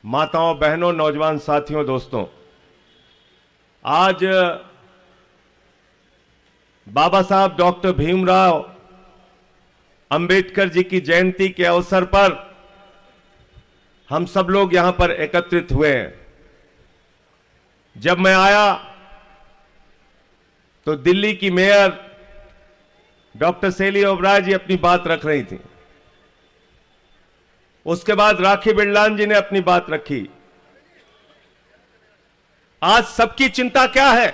माताओं, बहनों, नौजवान साथियों, दोस्तों, आज बाबा साहब डॉक्टर भीमराव अंबेडकर जी की जयंती के अवसर पर हम सब लोग यहां पर एकत्रित हुए हैं। जब मैं आया तो दिल्ली की मेयर डॉक्टर शैली ओबराय जी अपनी बात रख रही थी। उसके बाद राखी बिरलान जी ने अपनी बात रखी। आज सबकी चिंता क्या है?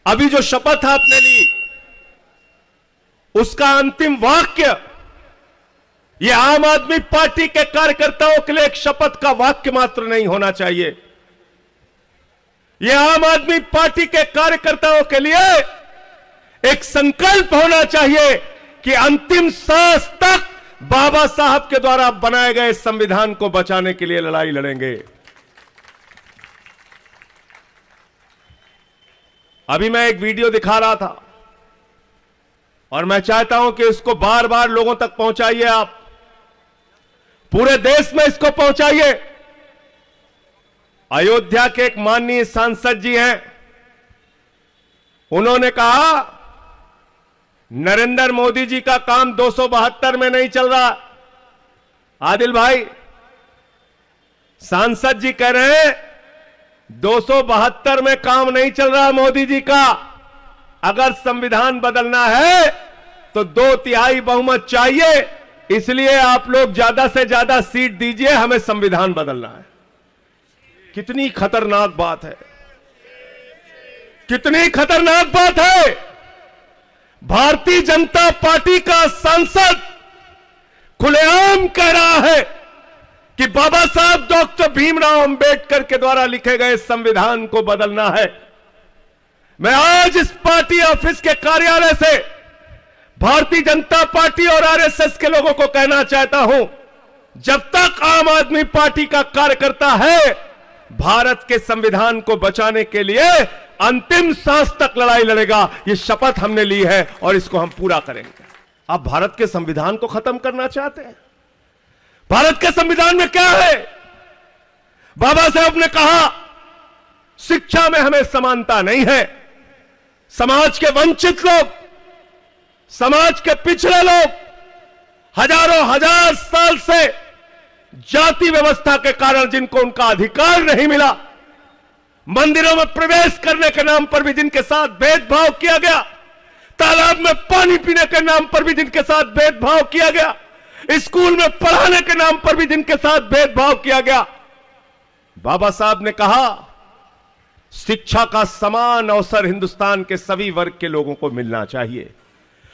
अभी जो शपथ आपने ली उसका अंतिम वाक्य यह आम आदमी पार्टी के कार्यकर्ताओं के लिए एक शपथ का वाक्य मात्र नहीं होना चाहिए। यह आम आदमी पार्टी के कार्यकर्ताओं के लिए एक संकल्प होना चाहिए कि अंतिम सांस तक बाबा साहब के द्वारा बनाए गए संविधान को बचाने के लिए लड़ाई लड़ेंगे। अभी मैं एक वीडियो दिखा रहा था और मैं चाहता हूं कि इसको बार बार लोगों तक पहुंचाइए। आप पूरे देश में इसको पहुंचाइए। अयोध्या के एक माननीय सांसद जी हैं, उन्होंने कहा नरेंद्र मोदी जी का काम 272 में नहीं चल रहा। आदिल भाई, सांसद जी कह रहे हैं 272 में काम नहीं चल रहा मोदी जी का। अगर संविधान बदलना है तो 2/3 बहुमत चाहिए, इसलिए आप लोग ज्यादा से ज्यादा सीट दीजिए, हमें संविधान बदलना है। कितनी खतरनाक बात है, कितनी खतरनाक बात है। भारतीय जनता पार्टी का सांसद खुलेआम कह रहा है कि बाबा साहब डॉक्टर भीमराव अंबेडकर के द्वारा लिखे गए संविधान को बदलना है। मैं आज इस पार्टी ऑफिस के कार्यालय से भारतीय जनता पार्टी और आरएसएस के लोगों को कहना चाहता हूं, जब तक आम आदमी पार्टी का कार्यकर्ता है, भारत के संविधान को बचाने के लिए अंतिम सांस तक लड़ाई लड़ेगा। यह शपथ हमने ली है और इसको हम पूरा करेंगे। आप भारत के संविधान को खत्म करना चाहते हैं? भारत के संविधान में क्या है? बाबा साहब ने कहा शिक्षा में हमें समानता नहीं है। समाज के वंचित लोग, समाज के पिछड़े लोग हजारों हजार साल से जाति व्यवस्था के कारण जिनको उनका अधिकार नहीं मिला, मंदिरों में प्रवेश करने के नाम पर भी जिनके साथ भेदभाव किया गया, तालाब में पानी पीने के नाम पर भी जिनके साथ भेदभाव किया गया, स्कूल में पढ़ाने के नाम पर भी जिनके साथ भेदभाव किया गया, बाबा साहब ने कहा शिक्षा का समान अवसर हिंदुस्तान के सभी वर्ग के लोगों को मिलना चाहिए।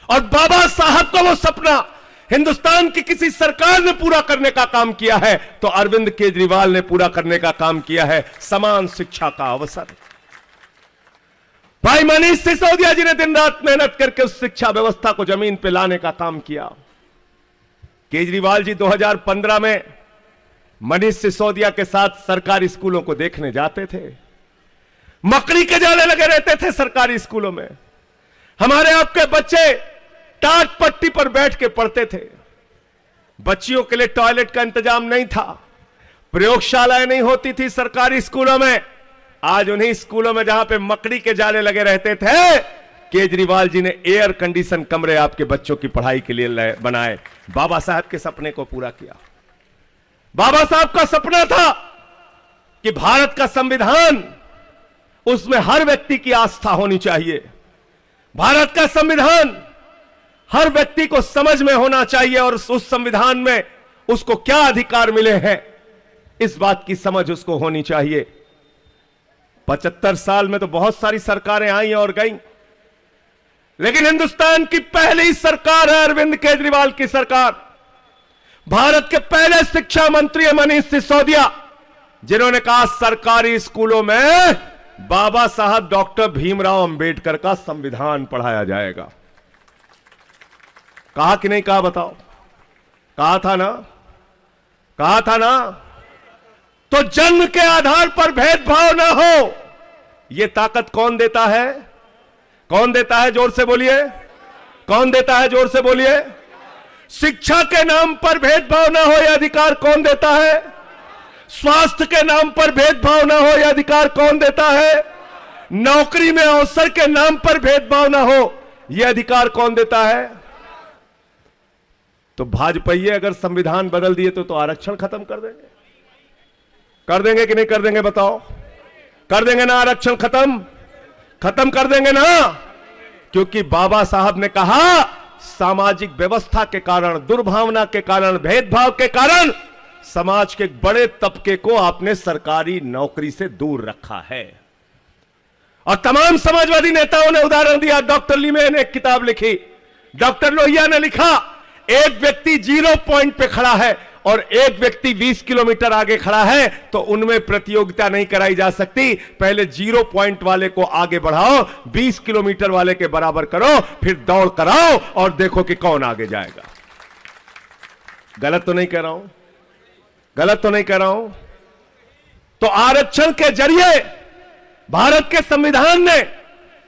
और बाबा साहब का वो सपना हिंदुस्तान की किसी सरकार ने पूरा करने का काम किया है तो अरविंद केजरीवाल ने पूरा करने का काम किया है, समान शिक्षा का अवसर। भाई मनीष सिसोदिया जी ने दिन रात मेहनत करके उस शिक्षा व्यवस्था को जमीन पे लाने का काम किया। केजरीवाल जी 2015 में मनीष सिसोदिया के साथ सरकारी स्कूलों को देखने जाते थे, मकड़ी के जाले लगे रहते थे सरकारी स्कूलों में। हमारे आपके बच्चे टाट पट्टी पर बैठ के पढ़ते थे। बच्चियों के लिए टॉयलेट का इंतजाम नहीं था, प्रयोगशालाएं नहीं होती थी सरकारी स्कूलों में। आज उन्हीं स्कूलों में जहां पे मकड़ी के जाले लगे रहते थे, केजरीवाल जी ने एयर कंडीशन कमरे आपके बच्चों की पढ़ाई के लिए बनाए। बाबा साहब के सपने को पूरा किया। बाबा साहब का सपना था कि भारत का संविधान, उसमें हर व्यक्ति की आस्था होनी चाहिए। भारत का संविधान हर व्यक्ति को समझ में होना चाहिए और उस संविधान में उसको क्या अधिकार मिले हैं, इस बात की समझ उसको होनी चाहिए। 75 साल में तो बहुत सारी सरकारें आई और गईं, लेकिन हिंदुस्तान की पहली सरकार है अरविंद केजरीवाल की सरकार। भारत के पहले शिक्षा मंत्री मनीष सिसोदिया, जिन्होंने कहा सरकारी स्कूलों में बाबा साहब डॉक्टर भीमराव अंबेडकर का संविधान पढ़ाया जाएगा। कहा कि नहीं कहा? बताओ। कहा था ना? कहा था ना? तो जन्म के आधार पर भेदभाव ना हो, यह ताकत कौन देता है? कौन देता है? जोर से बोलिए। कौन देता है? जोर से बोलिए। शिक्षा के नाम पर भेदभाव ना हो यह अधिकार कौन देता है? स्वास्थ्य के नाम पर भेदभाव ना हो यह अधिकार कौन देता है? नौकरी में अवसर के नाम पर भेदभाव ना हो यह अधिकार कौन देता है? तो भाजपाई अगर संविधान बदल दिए तो आरक्षण खत्म कर देंगे। कर देंगे कि नहीं कर देंगे बताओ? कर देंगे ना? आरक्षण खत्म कर देंगे ना? क्योंकि बाबा साहब ने कहा सामाजिक व्यवस्था के कारण, दुर्भावना के कारण, भेदभाव के कारण समाज के बड़े तबके को आपने सरकारी नौकरी से दूर रखा है। और तमाम समाजवादी नेताओं ने उदाहरण दिया। डॉक्टर लीमे ने एक किताब लिखी, डॉक्टर लोहिया ने लिखा, एक व्यक्ति 0 पॉइंट पे खड़ा है और एक व्यक्ति 20 किलोमीटर आगे खड़ा है तो उनमें प्रतियोगिता नहीं कराई जा सकती। पहले 0 पॉइंट वाले को आगे बढ़ाओ, 20 किलोमीटर वाले के बराबर करो, फिर दौड़ कराओ और देखो कि कौन आगे जाएगा। गलत तो नहीं कह रहा हूं? गलत तो नहीं कह रहा हूं? तो आरक्षण के जरिए भारत के संविधान ने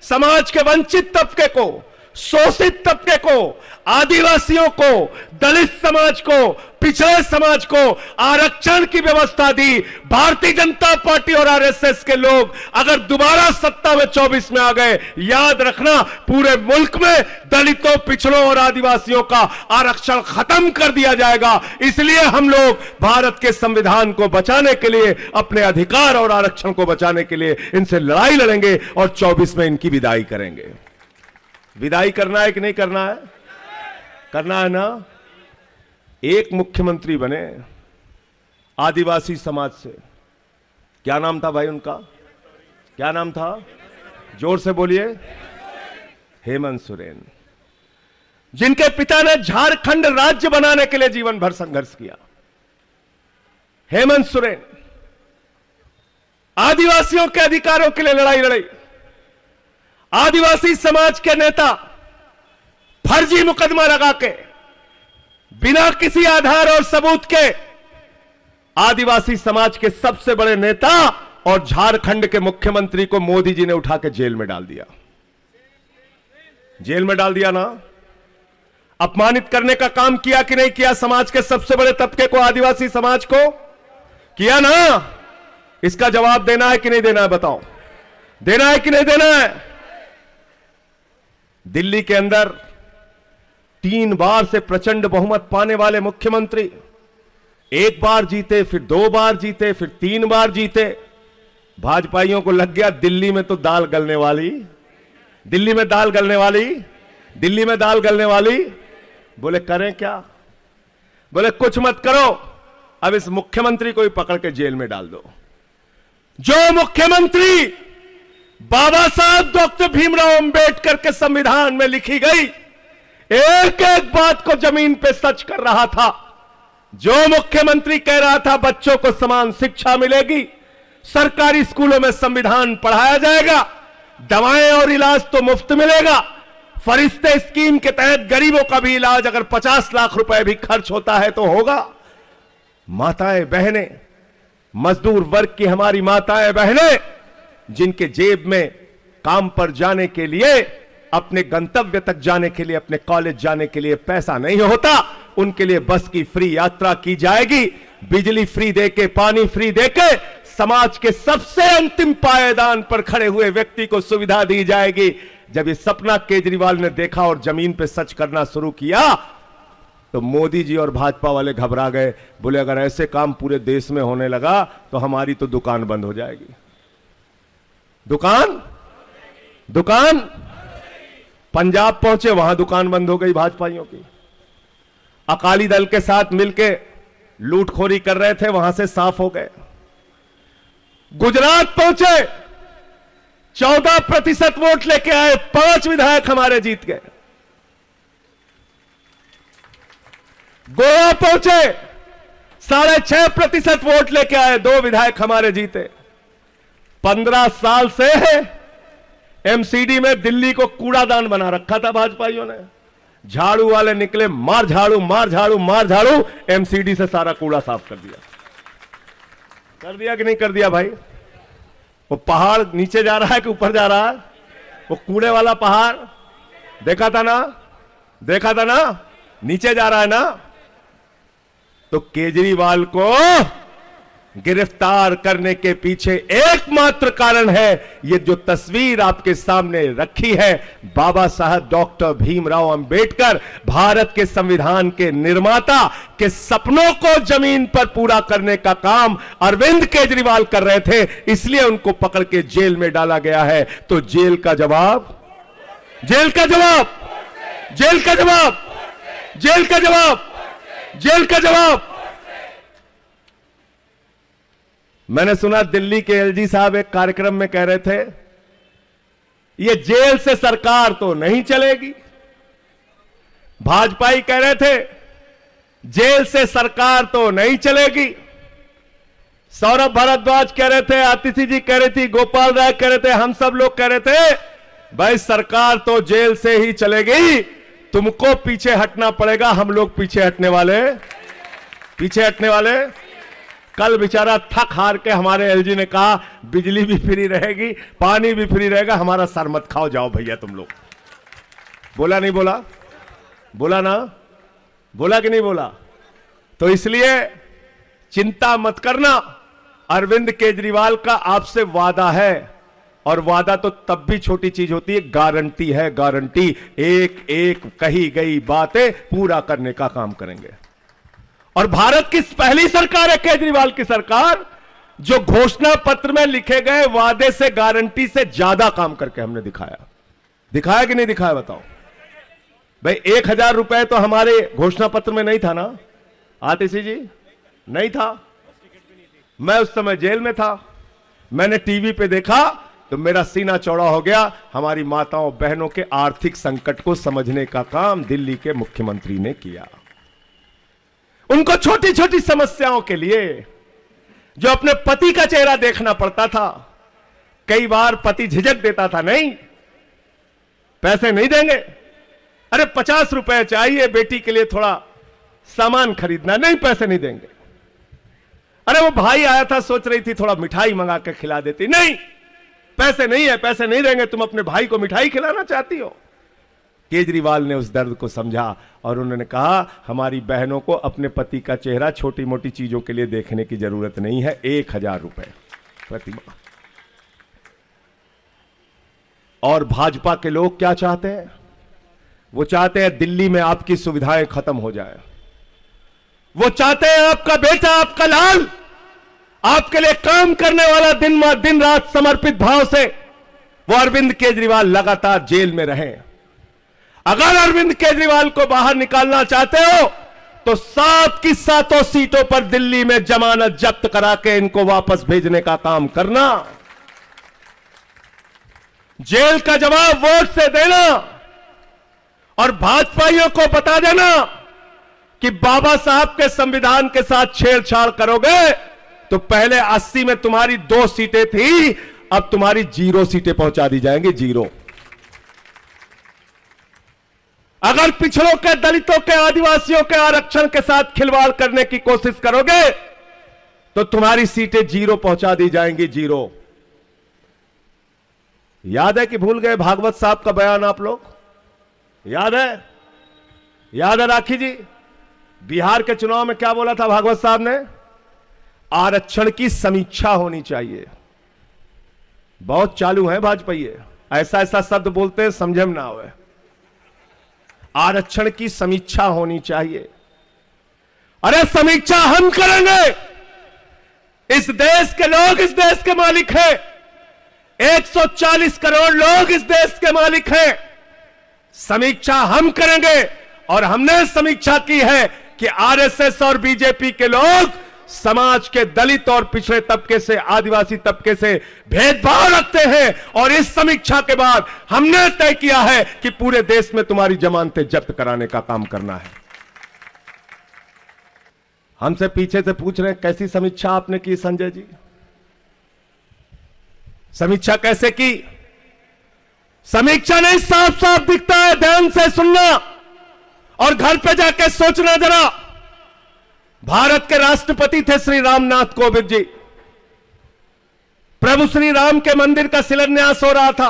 समाज के वंचित तबके को, शोषित तबके को, आदिवासियों को, दलित समाज को, पिछड़े समाज को आरक्षण की व्यवस्था दी। भारतीय जनता पार्टी और आरएसएस के लोग अगर दोबारा सत्ता में 24 में आ गए, याद रखना पूरे मुल्क में दलितों, पिछड़ों और आदिवासियों का आरक्षण खत्म कर दिया जाएगा। इसलिए हम लोग भारत के संविधान को बचाने के लिए, अपने अधिकार और आरक्षण को बचाने के लिए इनसे लड़ाई लड़ेंगे और 24 में इनकी विदाई करेंगे। विदाई करना है कि नहीं करना है? करना है ना? एक मुख्यमंत्री बने आदिवासी समाज से। क्या नाम था भाई उनका? क्या नाम था? जोर से बोलिए। हेमंत सोरेन, जिनके पिता ने झारखंड राज्य बनाने के लिए जीवन भर संघर्ष किया। हेमंत सोरेन आदिवासियों के अधिकारों के लिए लड़ाई लड़ी। आदिवासी समाज के नेता फर्जी मुकदमा लगा के, बिना किसी आधार और सबूत के आदिवासी समाज के सबसे बड़े नेता और झारखंड के मुख्यमंत्री को मोदी जी ने उठा के जेल में डाल दिया। जेल में डाल दिया ना? अपमानित करने का काम किया कि नहीं किया? समाज के सबसे बड़े तबके को, आदिवासी समाज को किया ना? इसका जवाब देना है कि नहीं देना है? बताओ, देना है कि नहीं देना है? दिल्ली के अंदर 3 बार से प्रचंड बहुमत पाने वाले मुख्यमंत्री, 1 बार जीते, फिर 2 बार जीते, फिर 3 बार जीते। भाजपाइयों को लग गया दिल्ली में तो दाल गलने वाली, दिल्ली में दाल गलने वाली, दिल्ली में दाल गलने वाली। बोले करें क्या? बोले कुछ मत करो, अब इस मुख्यमंत्री को ही पकड़ के जेल में डाल दो। जो मुख्यमंत्री बाबा साहब डॉक्टर भीमराव अंबेडकर के संविधान में लिखी गई एक एक बात को जमीन पे सच कर रहा था, जो मुख्यमंत्री कह रहा था बच्चों को समान शिक्षा मिलेगी, सरकारी स्कूलों में संविधान पढ़ाया जाएगा, दवाएं और इलाज तो मुफ्त मिलेगा, फरिश्ते स्कीम के तहत गरीबों का भी इलाज अगर 50 लाख रुपए भी खर्च होता है तो होगा। माताएं बहनें, मजदूर वर्ग की हमारी माताएं बहनें, जिनके जेब में काम पर जाने के लिए, अपने गंतव्य तक जाने के लिए, अपने कॉलेज जाने के लिए पैसा नहीं होता, उनके लिए बस की फ्री यात्रा की जाएगी, बिजली फ्री देके, पानी फ्री देके, समाज के सबसे अंतिम पायदान पर खड़े हुए व्यक्ति को सुविधा दी जाएगी। जब ये सपना केजरीवाल ने देखा और जमीन पे सच करना शुरू किया तो मोदी जी और भाजपा वाले घबरा गए। बोले अगर ऐसे काम पूरे देश में होने लगा तो हमारी तो दुकान बंद हो जाएगी। दुकान पंजाब पहुंचे, वहां दुकान बंद हो गई भाजपाइयों की। अकाली दल के साथ मिलके लूटखोरी कर रहे थे, वहां से साफ हो गए। गुजरात पहुंचे, 14% वोट लेके आए, 5 विधायक हमारे जीत गए। गोवा पहुंचे, 6.5% वोट लेके आए, 2 विधायक हमारे जीते। 15 साल से एमसीडी में दिल्ली को कूड़ादान बना रखा था भाजपाइयों ने। झाड़ू वाले निकले, मार झाड़ू मार झाड़ू मार झाड़ू, एमसीडी से सारा कूड़ा साफ कर दिया। कर दिया कि नहीं कर दिया भाई? वो पहाड़ नीचे जा रहा है कि ऊपर जा रहा है? वो कूड़े वाला पहाड़ देखा था ना? देखा था ना? नीचे जा रहा है ना। तो केजरीवाल को गिरफ्तार करने के पीछे एकमात्र कारण है ये जो तस्वीर आपके सामने रखी है, बाबा साहब डॉक्टर भीमराव अंबेडकर, भारत के संविधान के निर्माता के सपनों को जमीन पर पूरा करने का काम अरविंद केजरीवाल कर रहे थे, इसलिए उनको पकड़ के जेल में डाला गया है। तो जेल का जवाब, जेल का जवाब, जेल का जवाब, जेल का जवाब, जेल का जवाब। मैंने सुना दिल्ली के एलजी साहब एक कार्यक्रम में कह रहे थे ये जेल से सरकार तो नहीं चलेगी। भाजपाई कह रहे थे जेल से सरकार तो नहीं चलेगी। सौरभ भारद्वाज कह रहे थे, आतिशी जी कह रही थी, गोपाल राय कह रहे थे, हम सब लोग कह रहे थे भाई सरकार तो जेल से ही चलेगी, तुमको पीछे हटना पड़ेगा। हम लोग पीछे हटने वाले, पीछे हटने वाले। कल बेचारा थक हार के हमारे एलजी ने कहा बिजली भी फ्री रहेगी, पानी भी फ्री रहेगा, हमारा सर मत खाओ, जाओ भैया तुम लोग। बोला नहीं बोला? बोला ना? बोला कि नहीं बोला? तो इसलिए चिंता मत करना, अरविंद केजरीवाल का आपसे वादा है, और वादा तो तब भी छोटी चीज होती है, गारंटी है, गारंटी। एक एक कही गई बातें पूरा करने का काम करेंगे। और भारत की पहली सरकार है केजरीवाल की सरकार जो घोषणा पत्र में लिखे गए वादे से, गारंटी से ज्यादा काम करके हमने दिखाया। दिखाया कि नहीं दिखाया बताओ भाई। 1000 रुपए तो हमारे घोषणा पत्र में नहीं था ना आतिशी जी? नहीं था। मैं उस समय जेल में था, मैंने टीवी पे देखा तो मेरा सीना चौड़ा हो गया। हमारी माताओं बहनों के आर्थिक संकट को समझने का काम दिल्ली के मुख्यमंत्री ने किया। उनको छोटी छोटी समस्याओं के लिए जो अपने पति का चेहरा देखना पड़ता था, कई बार पति झिझक देता था, नहीं पैसे नहीं देंगे, अरे 50 रुपए चाहिए बेटी के लिए थोड़ा सामान खरीदना, नहीं पैसे नहीं देंगे। अरे वो भाई आया था, सोच रही थी थोड़ा मिठाई मंगा के खिला देती, नहीं पैसे नहीं है, पैसे नहीं देंगे, तुम अपने भाई को मिठाई खिलाना चाहती हो। केजरीवाल ने उस दर्द को समझा और उन्होंने कहा हमारी बहनों को अपने पति का चेहरा छोटी मोटी चीजों के लिए देखने की जरूरत नहीं है, 1000 रुपए प्रति माह। और भाजपा के लोग क्या चाहते हैं? वो चाहते हैं दिल्ली में आपकी सुविधाएं खत्म हो जाए। वो चाहते हैं आपका बेटा, आपका लाल आपके लिए काम करने वाला दिन रात समर्पित भाव से वो अरविंद केजरीवाल लगातार जेल में रहे। अगर अरविंद केजरीवाल को बाहर निकालना चाहते हो तो 7 की 7 सीटों पर दिल्ली में जमानत जब्त करा के इनको वापस भेजने का काम करना। जेल का जवाब वोट से देना और भाजपाइयों को बता देना कि बाबा साहब के संविधान के साथ छेड़छाड़ करोगे तो पहले 80 में तुम्हारी 2 सीटें थी, अब तुम्हारी 0 सीटें पहुंचा दी जाएंगी, 0। अगर पिछड़ों के, दलितों के, आदिवासियों के आरक्षण के साथ खिलवाड़ करने की कोशिश करोगे तो तुम्हारी सीटें 0 पहुंचा दी जाएंगी, 0। याद है कि भूल गए भागवत साहब का बयान? आप लोग याद है? याद है राखी जी? बिहार के चुनाव में क्या बोला था भागवत साहब ने? आरक्षण की समीक्षा होनी चाहिए। बहुत चालू है भाजपाई, ऐसा ऐसा शब्द बोलते हैं समझे में ना आवे। आरक्षण की समीक्षा होनी चाहिए। अरे समीक्षा हम करेंगे, इस देश के लोग इस देश के मालिक हैं, 140 करोड़ लोग इस देश के मालिक हैं। समीक्षा हम करेंगे और हमने समीक्षा की है कि आरएसएस और बीजेपी के लोग समाज के दलित और पिछड़े तबके से, आदिवासी तबके से भेदभाव रखते हैं। और इस समीक्षा के बाद हमने तय किया है कि पूरे देश में तुम्हारी जमानतें जब्त कराने का काम करना है। हमसे पीछे से पूछ रहे हैं कैसी समीक्षा आपने की संजय जी? समीक्षा कैसे की? समीक्षा नहीं, साफ साफ दिखता है, ध्यान से सुनना और घर पे जाके सोचना जरा। भारत के राष्ट्रपति थे श्री रामनाथ कोविंद जी। प्रभु श्री राम के मंदिर का शिलान्यास हो रहा था,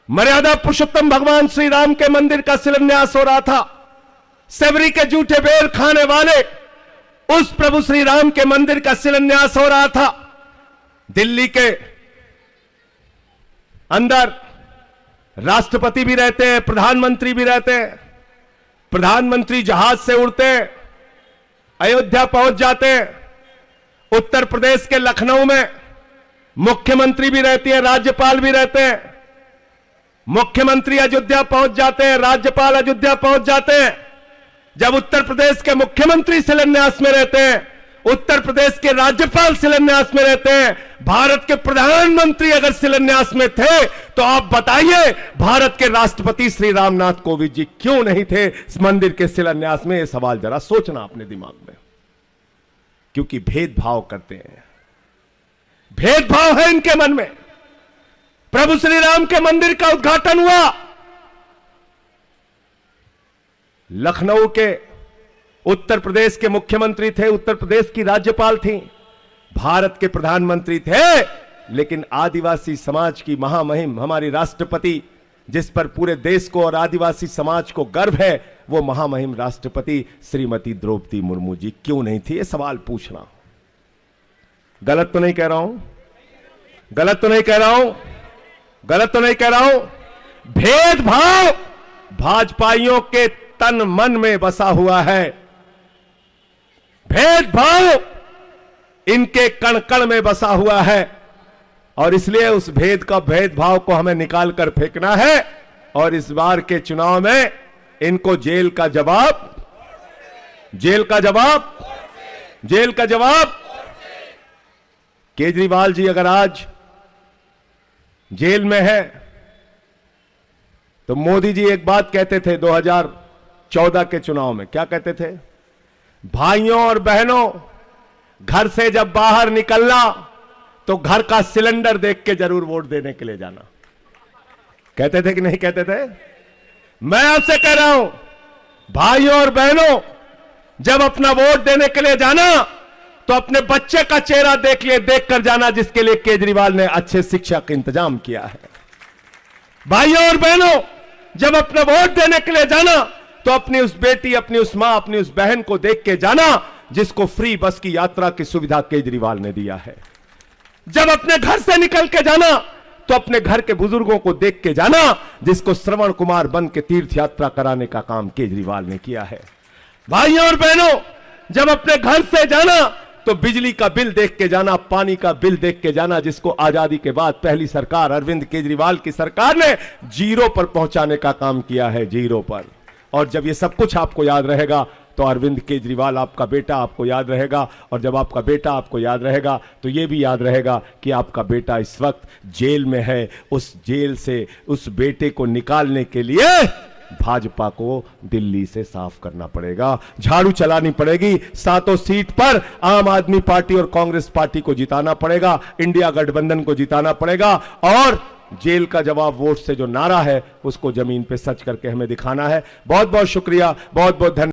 मर्यादा पुरुषोत्तम भगवान श्री राम के मंदिर का शिलान्यास हो रहा था। सेवरी के जूठे बेर खाने वाले उस प्रभु श्री राम के मंदिर का शिलान्यास हो रहा था। दिल्ली के अंदर राष्ट्रपति भी रहते हैं, प्रधानमंत्री भी रहते हैं। प्रधानमंत्री जहाज से उड़ते हैं, अयोध्या पहुंच जाते हैं। उत्तर प्रदेश के लखनऊ में मुख्यमंत्री भी रहती है, राज्यपाल भी रहते हैं। मुख्यमंत्री अयोध्या पहुंच जाते हैं, राज्यपाल अयोध्या पहुंच जाते हैं। जब उत्तर प्रदेश के मुख्यमंत्री शिलान्यास में रहते हैं, उत्तर प्रदेश के राज्यपाल शिलान्यास में रहते हैं, भारत के प्रधानमंत्री अगर शिलान्यास में थे, तो आप बताइए भारत के राष्ट्रपति श्री रामनाथ कोविंद जी क्यों नहीं थे इस मंदिर के शिलान्यास में? यह सवाल जरा सोचना अपने दिमाग में। क्योंकि भेदभाव करते हैं, भेदभाव है इनके मन में। प्रभु श्री राम के मंदिर का उद्घाटन हुआ, लखनऊ के उत्तर प्रदेश के मुख्यमंत्री थे, उत्तर प्रदेश की राज्यपाल थी, भारत के प्रधानमंत्री थे, लेकिन आदिवासी समाज की महामहिम हमारी राष्ट्रपति, जिस पर पूरे देश को और आदिवासी समाज को गर्व है, वो महामहिम राष्ट्रपति श्रीमती द्रौपदी मुर्मू जी क्यों नहीं थी? ये सवाल पूछना। गलत तो नहीं कह रहा हूं? गलत तो नहीं कह रहा हूं? गलत तो नहीं कह रहा हूं? भेदभाव भाजपाइयों के तन मन में बसा हुआ है। भेदभाव इनके कण कण में बसा हुआ है, और इसलिए उस भेदभाव को हमें निकाल कर फेंकना है। और इस बार के चुनाव में इनको जेल का जवाब, जेल का जवाब, जेल का जवाब। केजरीवाल जी अगर आज जेल में है, तो मोदी जी एक बात कहते थे 2014 के चुनाव में, क्या कहते थे? भाइयों और बहनों, घर से जब बाहर निकलना तो घर का सिलेंडर देख के जरूर वोट देने के लिए जाना। कहते थे कि नहीं कहते थे? मैं आपसे कह रहा हूं, भाइयों और बहनों, जब अपना वोट देने के लिए जाना तो अपने बच्चे का चेहरा देख कर जाना, जिसके लिए केजरीवाल ने अच्छे शिक्षा का इंतजाम किया है। भाइयों और बहनों, जब अपना वोट देने के लिए जाना तो अपनी उस बेटी, अपनी उस मां, अपनी उस बहन को देख के जाना जिसको फ्री बस की यात्रा की सुविधा केजरीवाल ने दिया है। जब अपने घर से निकल के जाना तो अपने घर के बुजुर्गों को देख के जाना जिसको श्रवण कुमार बन के तीर्थ यात्रा कराने का काम केजरीवाल ने किया है। भाइयों और बहनों, जब अपने घर से जाना तो बिजली का बिल देख के जाना, पानी का बिल देख के जाना, जिसको आजादी के बाद पहली सरकार अरविंद केजरीवाल की सरकार ने जीरो पर पहुंचाने का काम किया है, जीरो पर। और जब ये सब कुछ आपको याद रहेगा तो अरविंद केजरीवाल आपका बेटा आपको याद रहेगा, और जब आपका बेटा आपको याद रहेगा तो ये भी याद रहेगा कि आपका बेटा इस वक्त जेल में है। उस जेल से उस बेटे को निकालने के लिए भाजपा को दिल्ली से साफ करना पड़ेगा, झाड़ू चलानी पड़ेगी, सातों सीट पर आम आदमी पार्टी और कांग्रेस पार्टी को जिताना पड़ेगा, इंडिया गठबंधन को जिताना पड़ेगा, और जेल का जवाब वोट से जो नारा है उसको जमीन पे सच करके हमें दिखाना है। बहुत बहुत शुक्रिया, बहुत बहुत धन्यवाद।